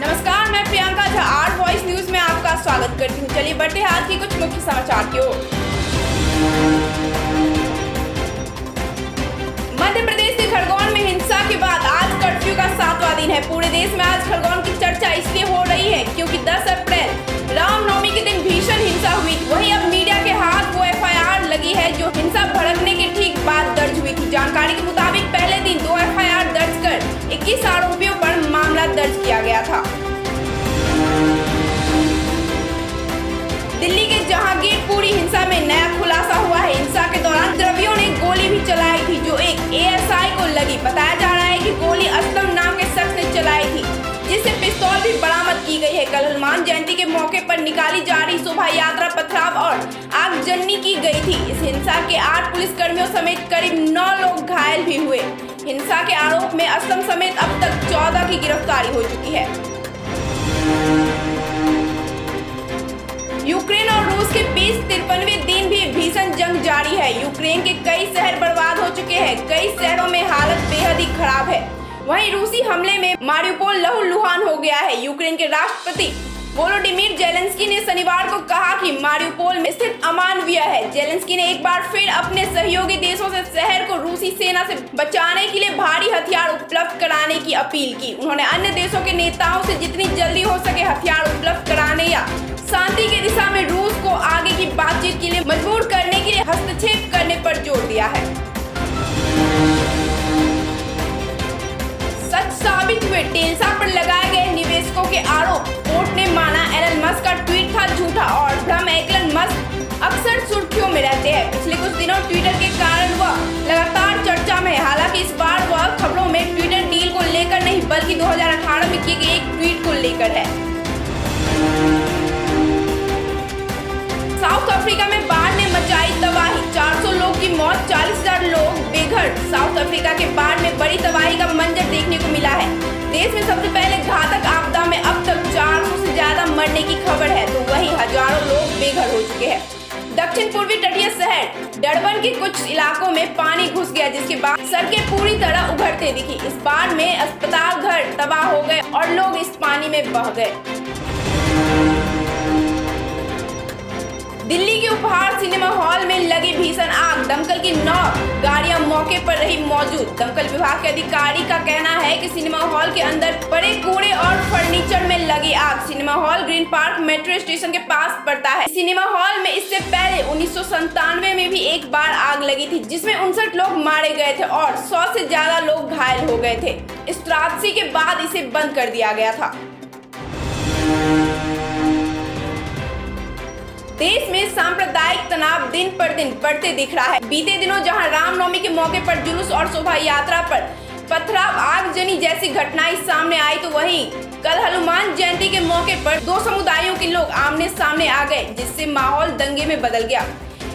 नमस्कार, मैं Priyanka Jha R voice news में आपका स्वागत करती हूँ। चलिए बढ़ते हैं आज की कुछ मुख्य समाचार की ओर। मध्य प्रदेश के खरगोन में हिंसा के बाद आज कर्फ्यू का 7वां दिन है। पूरे देश में आज खरगोन की चर्चा इसलिए हो रही है क्योंकि 10 अप्रैल रामनवमी के दिन भीषण हिंसा हुई। वहीं अब मीडिया के हाथ वो FIR लगी है जो हिंसा भड़कने के ठीक बाद दर्ज हुई थी। जानकारी के मुताबिक पहले दिन 2 FIR दर्ज कर 21 आरोपियों पर मामला दर्ज किया गया था। दिल्ली के जहांगीरपुरी हिंसा में नया खुलासा हुआ है। हिंसा के दौरान द्रवियों ने गोली भी चलाई थी जो एक ASI को लगी। बताया जा रहा है कि गोली असलम नाम के शख्स ने चलाई थी जिससे पिस्तौल भी बरामद की गई है। कल हनुमान जयंती के मौके पर निकाली जा रही शोभा यात्रा पथराव और आगजनी की गई थी। इस हिंसा के 8 पुलिसकर्मियों समेत करीब 9 लोग घायल भी हुए। हिंसा के आरोप में असलम समेत अब तक 14 की गिरफ्तारी हो चुकी है। यूक्रेन और रूस के बीच 53वें दिन भी भीषण जंग जारी है। यूक्रेन के कई शहर बर्बाद हो चुके हैं। कई शहरों में हालत बेहद ही खराब है। वहीं रूसी हमले में मारिउपोल लहूलुहान हो गया है। यूक्रेन के राष्ट्रपति वोलोडिमीर जेलेंस्की ने शनिवार को कहा कि मारिउपोल में स्थित अमानवीय है। जेलेंस्की ने एक बार फिर अपने सहयोगी देशों से शहर को रूसी सेना से बचाने के लिए भारी हथियार उपलब्ध कराने की अपील की। उन्होंने अन्य देशों के नेताओं से जितनी जल्दी हो सके हथियार उपलब्ध कराने या शांति की दिशा में रूस को आगे की बातचीत के लिए मजबूर करने के लिए हस्तक्षेप करने पर जोर दिया है। सच साबित हुए टेल्सा पर लगाए गए निवेशकों के आरोप। कोर्ट ने माना एलन मस्क का ट्वीट था झूठा और भ्रम। एलन मस्क अक्सर सुर्खियों में रहते हैं। पिछले कुछ दिनों ट्विटर के कारण वह लगातार चर्चा में है। हालांकि इस बार वह खबरों में ट्विटर डील को लेकर नहीं बल्कि 2018 में किए गए एक ट्वीट को लेकर है। साउथ अफ्रीका में बाढ़ ने मचाई तबाही। 400 लोग की मौत, 40,000 लोग बेघर। साउथ अफ्रीका के बाढ़ में बड़ी तबाही का मंजर देखने को मिला है। देश में सबसे पहले घातक आपदा में अब तक 400 से ज्यादा मरने की खबर है तो वहीं हजारों लोग बेघर हो चुके हैं। दक्षिण पूर्वी तटीय शहर डरबन के कुछ इलाकों में पानी घुस गया जिसके बाद सड़कें पूरी तरह उभरते दिखी। इस बाढ़ में अस्पताल घर तबाह हो गए और लोग इस पानी में बह गए। दिल्ली के उपहार सिनेमा हॉल में लगी भीषण आग। दमकल की 9 गाड़ियां मौके पर रही मौजूद। दमकल विभाग के अधिकारी का कहना है कि सिनेमा हॉल के अंदर पड़े कूड़े और फर्नीचर में लगी आग। Cinema hall green park metro station के पास पड़ता है। सिनेमा हॉल में इससे पहले 1997 में भी एक बार आग लगी थी जिसमें 59 लोग मारे गए थे और 100 से ज्यादा लोग घायल हो गए थे। इस त्रासदी के बाद इसे बंद कर दिया गया था। देश में सांप्रदायिक तनाव दिन पर दिन बढ़ते दिख रहा है। बीते दिनों जहां रामनवमी के मौके पर जुलूस और शोभा यात्रा पर पथराव, आगजनी जैसी घटनाएं सामने आई तो वहीं कल हनुमान जयंती के मौके पर 2 समुदायों के लोग आमने सामने आ गए जिससे माहौल दंगे में बदल गया।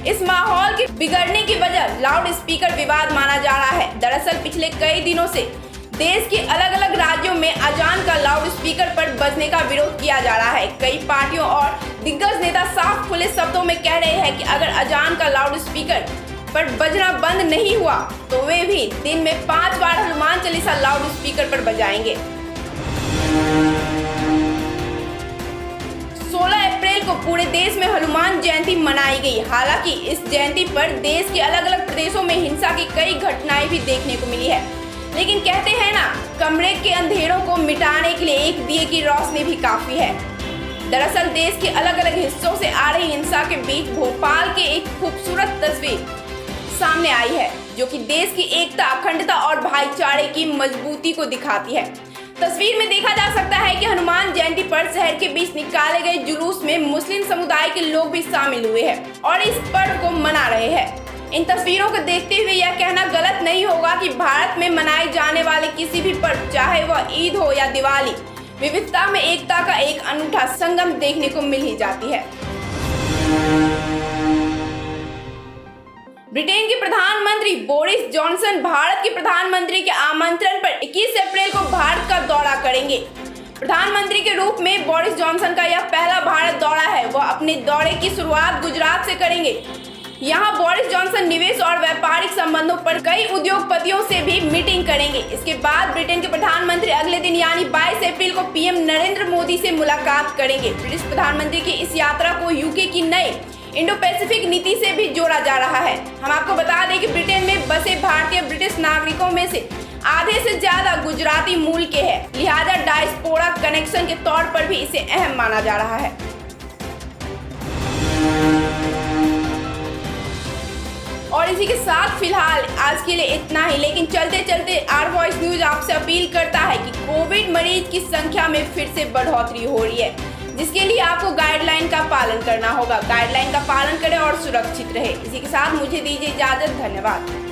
इस माहौल के बिगड़ने की वजह लाउड स्पीकर विवाद माना जा रहा है। दरअसल पिछले कई दिनों से देश के अलग अलग राज्यों में अजान का लाउड स्पीकर पर बजने का विरोध किया जा रहा है। कई पार्टियों और दिग्गज नेता साफ खुले शब्दों में कह रहे हैं कि अगर अजान का लाउड स्पीकर पर बजना बंद नहीं हुआ तो वे भी दिन में 5 बार हनुमान चालीसा लाउड स्पीकर पर बजाएंगे। 16 अप्रैल को पूरे देश में हनुमान जयंती मनाई गई। हालांकि इस जयंती पर देश के अलग अलग प्रदेशों में हिंसा की कई घटनाएं भी देखने को मिली है। लेकिन कहते हैं ना, कमरे के अंधेरों को मिटाने के लिए एक दिए की रोशनी भी काफी है। दरअसल देश के अलग अलग हिस्सों से आ रही हिंसा के बीच भोपाल के एक खूबसूरत तस्वीर सामने आई है जो कि देश की एकता, अखंडता और भाईचारे की मजबूती को दिखाती है। तस्वीर में देखा जा सकता है कि हनुमान जयंती पर शहर के बीच निकाले गए जुलूस में मुस्लिम समुदाय के लोग भी शामिल हुए हैं और इस पर्व को मना रहे हैं। इन तस्वीरों को देखते हुए यह कहना गलत नहीं होगा कि भारत में मनाए जाने वाले किसी भी पर्व, चाहे वह ईद हो या दिवाली, विविधता में एकता का एक अनूठा संगम देखने को मिल ही जाती है। ब्रिटेन के प्रधानमंत्री बोरिस जॉनसन भारत के प्रधानमंत्री के आमंत्रण पर 21 अप्रैल को भारत का दौरा करेंगे। प्रधानमंत्री के रूप में बोरिस जॉनसन का यह पहला भारत दौरा है। वह अपने दौरे की शुरुआत गुजरात से करेंगे। यहाँ बोरिस जॉनसन निवेश और व्यापारिक संबंधों पर कई उद्योगपतियों से भी मीटिंग करेंगे। इसके बाद ब्रिटेन के प्रधानमंत्री अगले दिन यानी 22 अप्रैल को पीएम नरेंद्र मोदी से मुलाकात करेंगे। ब्रिटिश प्रधानमंत्री की इस यात्रा को यूके की नई इंडो पैसिफिक नीति से भी जोड़ा जा रहा है। हम आपको बता दें कि ब्रिटेन में बसे भारतीय ब्रिटिश नागरिकों में से आधे से ज्यादा गुजराती मूल के हैं, लिहाजा डायस्पोरा कनेक्शन के तौर पर भी इसे अहम माना जा रहा है। और इसी के साथ फिलहाल आज के लिए इतना ही, लेकिन चलते चलते आर वॉइस न्यूज आपसे अपील करता है कि कोविड मरीज की संख्या में फिर से बढ़ोतरी हो रही है, जिसके लिए आपको गाइडलाइन का पालन करना होगा। गाइडलाइन का पालन करें और सुरक्षित रहे। इसी के साथ मुझे दीजिए इजाजत। धन्यवाद।